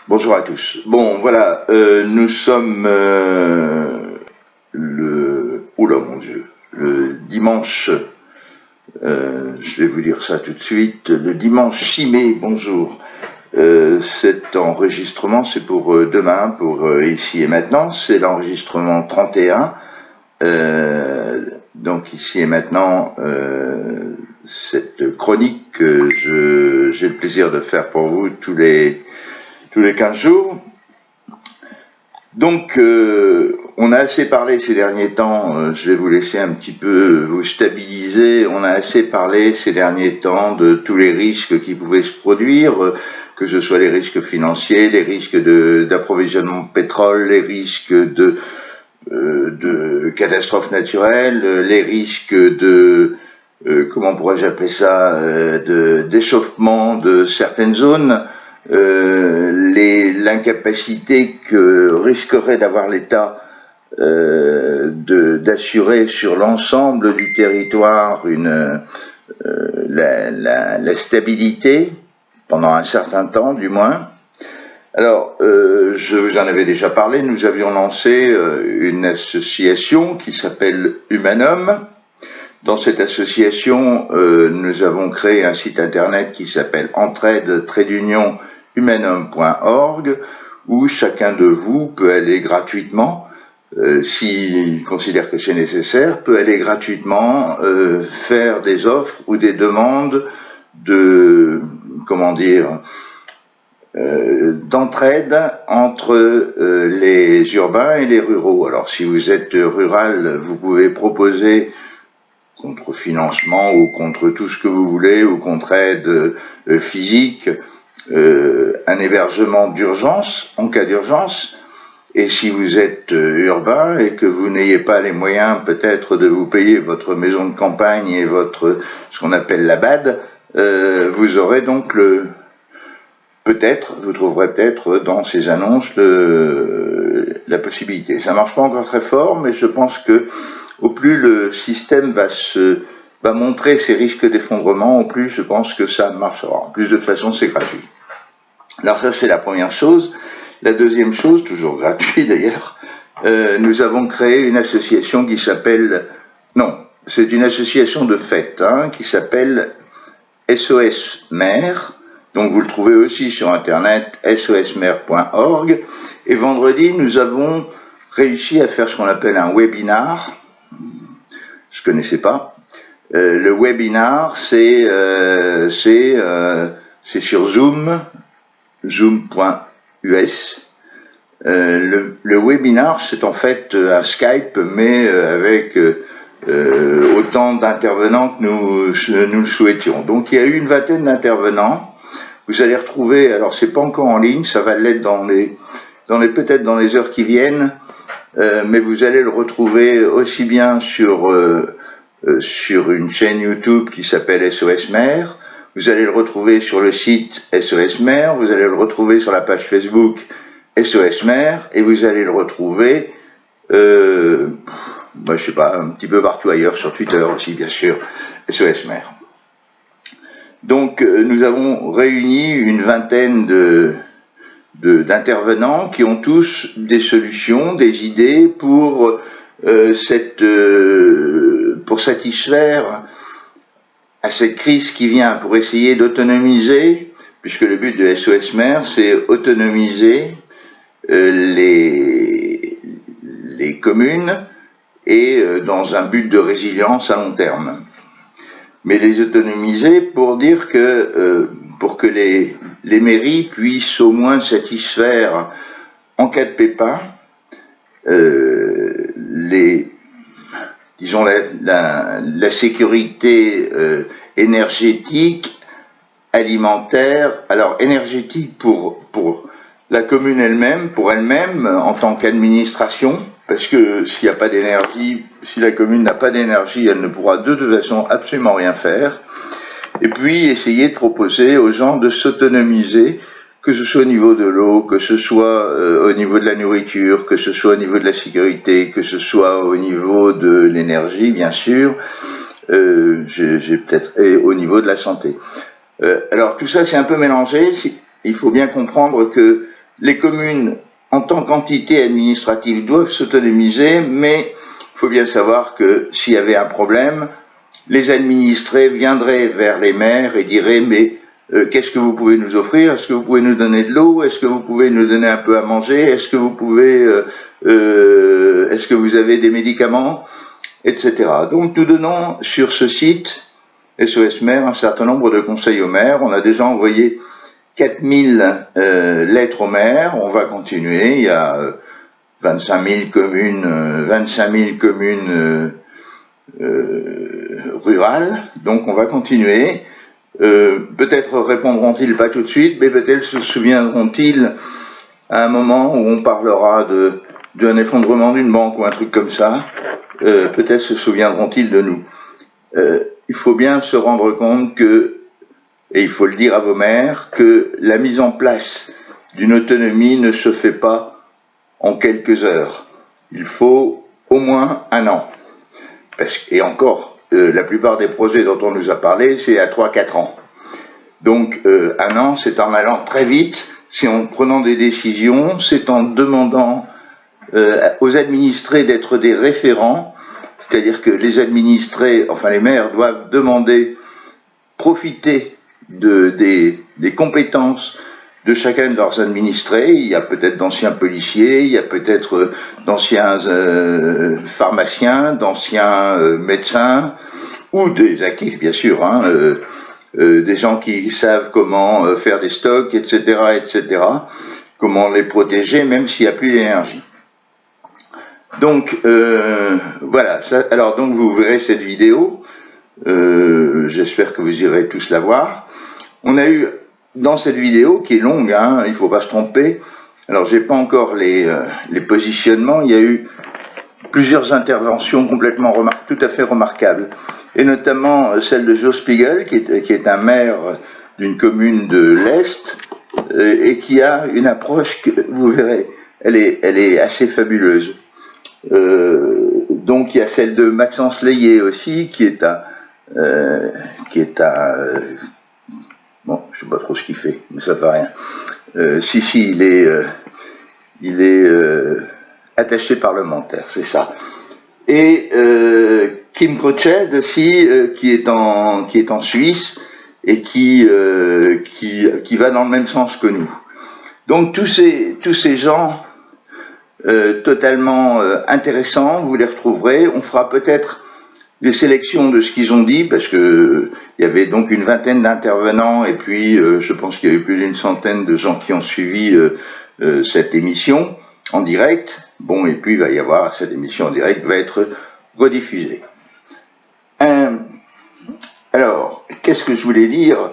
Bonjour à tous. Bon, voilà, nous sommes le dimanche, je vais vous dire ça tout de suite, le dimanche 6 mai, bonjour. Cet enregistrement, c'est pour demain, pour ici et maintenant, c'est l'enregistrement 31. Donc ici et maintenant, cette chronique que j'ai le plaisir de faire pour vous tous les 15 jours. Donc, on a assez parlé ces derniers temps, je vais vous laisser un petit peu vous stabiliser, on a assez parlé ces derniers temps de tous les risques qui pouvaient se produire, que ce soit les risques financiers, les risques d'approvisionnement de pétrole, les risques de catastrophes naturelles, les risques comment pourrais-je appeler ça, d'échauffement de certaines zones, l'incapacité que risquerait d'avoir l'État d'assurer sur l'ensemble du territoire la stabilité, pendant un certain temps du moins. Alors, je vous en avais déjà parlé, nous avions lancé une association qui s'appelle Humanum. Dans cette association, nous avons créé un site internet qui s'appelle entraide-humanum.org, où chacun de vous peut aller gratuitement, s'il considère que c'est nécessaire, peut aller gratuitement faire des offres ou des demandes d'entraide entre les urbains et les ruraux. Alors si vous êtes rural, vous pouvez proposer contre financement ou contre tout ce que vous voulez, ou contre aide physique, un hébergement d'urgence, en cas d'urgence. Et si vous êtes urbain et que vous n'ayez pas les moyens peut-être de vous payer votre maison de campagne et ce qu'on appelle la BAD, vous aurez donc vous trouverez peut-être dans ces annonces la possibilité. Ça marche pas encore très fort, mais je pense que au plus le système va montrer ses risques d'effondrement, au plus je pense que ça marchera. En plus, de toute façon, c'est gratuit. Alors ça, c'est la première chose. La deuxième chose, toujours gratuit d'ailleurs, nous avons créé une association qui s'appelle... Non, c'est une association de fait, qui s'appelle SOS Mer. Donc vous le trouvez aussi sur internet, sosmer.org. Et vendredi, nous avons réussi à faire ce qu'on appelle un webinar. Je connaissais pas. Le webinar, c'est sur Zoom, zoom.us. Le webinar, c'est en fait un Skype, mais avec autant d'intervenants que nous le souhaitions. Donc il y a eu une vingtaine d'intervenants. Vous allez retrouver, alors c'est pas encore en ligne, ça va l'être peut-être dans les heures qui viennent, mais vous allez le retrouver aussi bien sur une chaîne YouTube qui s'appelle SOS Mer, vous allez le retrouver sur le site SOS Mer, vous allez le retrouver sur la page Facebook SOS Mer, et vous allez le retrouver, je sais pas, un petit peu partout ailleurs, sur Twitter aussi bien sûr, SOS Mer. Donc nous avons réuni une vingtaine d'intervenants qui ont tous des solutions, des idées pour satisfaire à cette crise qui vient, pour essayer d'autonomiser, puisque le but de SOS Mer, c'est autonomiser les communes et dans un but de résilience à long terme. Mais les autonomiser pour dire pour que les mairies puissent au moins satisfaire, en cas de pépin, la sécurité énergétique, alimentaire. Alors énergétique pour la commune elle-même, pour elle-même en tant qu'administration, parce que s'il n'y a pas d'énergie, si la commune n'a pas d'énergie, elle ne pourra de toute façon absolument rien faire. Et puis essayer de proposer aux gens de s'autonomiser, que ce soit au niveau de l'eau, que ce soit au niveau de la nourriture, que ce soit au niveau de la sécurité, que ce soit au niveau de l'énergie, bien sûr, et au niveau de la santé. Alors tout ça c'est un peu mélangé. il faut bien comprendre que les communes, en tant qu'entité administrative, doivent s'autonomiser, mais il faut bien savoir que s'il y avait un problème, les administrés viendraient vers les maires et diraient « mais qu'est-ce que vous pouvez nous offrir? Est-ce que vous pouvez nous donner de l'eau? Est-ce que vous pouvez nous donner un peu à manger? Est-ce que vous pouvez, est-ce que vous avez des médicaments ?» etc. Donc nous donnons sur ce site SOS Maire un certain nombre de conseils aux maires. On a déjà envoyé 4000 lettres aux maires. On va continuer. Il y a 25 000 communes rurales. Donc on va continuer. Peut-être répondront-ils pas tout de suite, mais peut-être se souviendront-ils à un moment où on parlera d'un effondrement d'une banque ou un truc comme ça. Peut-être se souviendront-ils de nous. Il faut bien se rendre compte que, et il faut le dire à vos maires, que la mise en place d'une autonomie ne se fait pas en quelques heures. Il faut au moins un an. Et encore, la plupart des projets dont on nous a parlé, c'est à 3-4 ans. Donc un an, c'est en allant très vite, c'est en prenant des décisions, c'est en demandant aux administrés d'être des référents, c'est-à-dire que les administrés, enfin les maires, doivent demander, profiter des compétences de chacun de leurs administrés. Il y a peut-être d'anciens policiers, il y a peut-être d'anciens pharmaciens, d'anciens médecins, ou des actifs bien sûr, hein, des gens qui savent comment faire des stocks, etc., etc., comment les protéger même s'il n'y a plus d'énergie. Donc voilà, alors donc vous verrez cette vidéo, j'espère que vous irez tous la voir. On a eu dans cette vidéo, qui est longue, hein, il ne faut pas se tromper, alors j'ai pas encore les positionnements, il y a eu plusieurs interventions complètement tout à fait remarquables, et notamment celle de Joe Spiegel, qui est un maire d'une commune de l'Est, et qui a une approche que vous verrez, elle est assez fabuleuse. Donc il y a celle de Maxence Leyer aussi, qui est un bon, je sais pas trop ce qu'il fait, mais ça fait rien. Si, il est attaché parlementaire, c'est ça. Et Kim Crochet aussi, qui est en Suisse et qui va dans le même sens que nous. Donc tous ces gens totalement intéressants, vous les retrouverez. On fera peut-être des sélections de ce qu'ils ont dit, parce que il y avait donc une vingtaine d'intervenants, et puis je pense qu'il y a eu plus d'une centaine de gens qui ont suivi cette émission en direct. Bon, et puis il va y avoir, cette émission en direct va être rediffusée. Alors, qu'est-ce que je voulais dire?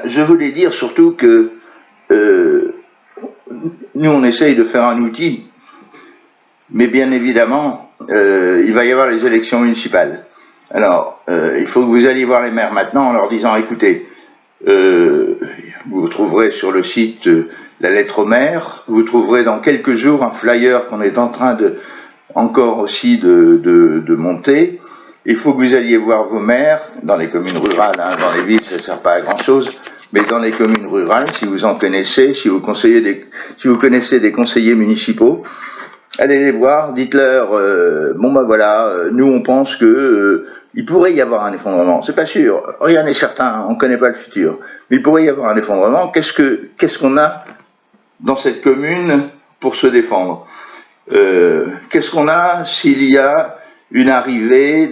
Je voulais dire surtout que nous on essaye de faire un outil, mais bien évidemment il va y avoir les élections municipales. Alors, il faut que vous alliez voir les maires maintenant en leur disant, écoutez, vous trouverez sur le site la lettre aux maires, vous trouverez dans quelques jours un flyer qu'on est en train encore aussi de monter. Il faut que vous alliez voir vos maires, dans les communes rurales, hein, dans les villes ça ne sert pas à grand chose, mais dans les communes rurales, si vous en connaissez, si vous connaissez des conseillers municipaux, allez les voir, dites-leur, bon ben voilà, nous on pense que il pourrait y avoir un effondrement, c'est pas sûr, rien n'est certain, on ne connaît pas le futur, mais il pourrait y avoir un effondrement, qu'est-ce qu'on a dans cette commune pour se défendre? Qu'est-ce qu'on a s'il y a une arrivée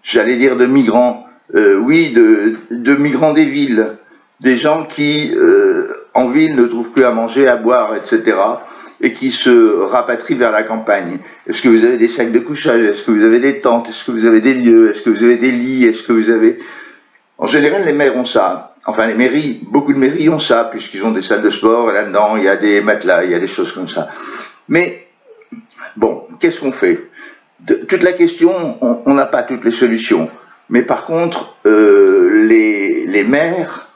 j'allais dire de migrants, oui, de migrants des villes, des gens qui en ville ne trouvent plus à manger, à boire, etc., et qui se rapatrient vers la campagne. Est-ce que vous avez des sacs de couchage? Est-ce que vous avez des tentes? Est-ce que vous avez des lieux? Est-ce que vous avez des lits? Est-ce que vous avez... En général, les maires ont ça. Enfin, les mairies, beaucoup de mairies ont ça, puisqu'ils ont des salles de sport, et là-dedans, il y a des matelas, il y a des choses comme ça. Mais, bon, qu'est-ce qu'on fait? Toute la question, on n'a pas toutes les solutions. Mais par contre, les maires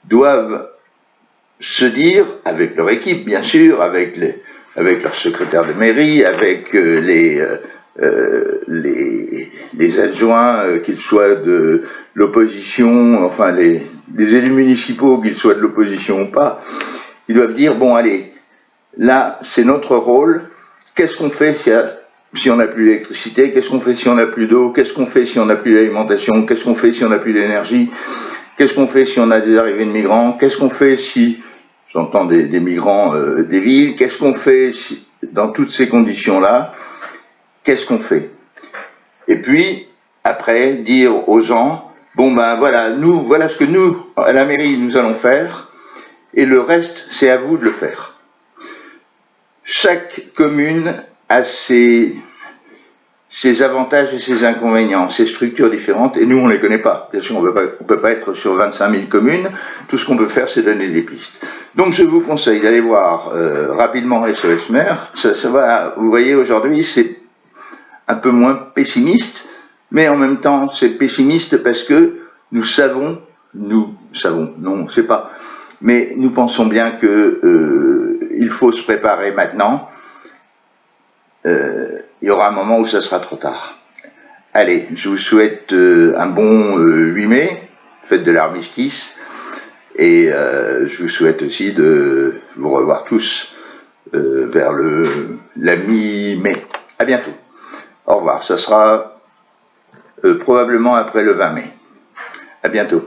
doivent se dire, avec leur équipe bien sûr, avec leur secrétaire de mairie, avec les adjoints, qu'ils soient de l'opposition, enfin les élus municipaux, qu'ils soient de l'opposition ou pas, ils doivent dire, bon allez, là c'est notre rôle, qu'est-ce qu'on fait si on n'a plus d'électricité, qu'est-ce qu'on fait si on n'a plus d'eau, qu'est-ce qu'on fait si on n'a plus d'alimentation, qu'est-ce qu'on fait si on n'a plus d'énergie, qu'est-ce qu'on fait si on a des arrivées de migrants, qu'est-ce qu'on fait si, j'entends des migrants des villes, qu'est-ce qu'on fait si, dans toutes ces conditions-là, qu'est-ce qu'on fait? Et puis, après, dire aux gens, bon ben voilà, voilà ce que nous, à la mairie, nous allons faire, et le reste, c'est à vous de le faire. Chaque commune a ses avantages et ses inconvénients, ses structures différentes, et nous, on ne les connaît pas. Bien sûr, on ne peut pas être sur 25 000 communes, tout ce qu'on peut faire, c'est donner des pistes. Donc, je vous conseille d'aller voir rapidement SOS Maire. Ça va, vous voyez, aujourd'hui, c'est un peu moins pessimiste, mais en même temps, c'est pessimiste parce que nous savons, non, on ne sait pas, mais nous pensons bien que il faut se préparer maintenant. Il y aura un moment où ça sera trop tard. Allez, je vous souhaite un bon 8 mai, fête de l'armistice, et je vous souhaite aussi de vous revoir tous vers la mi-mai. À bientôt. Au revoir. Ça sera probablement après le 20 mai. À bientôt.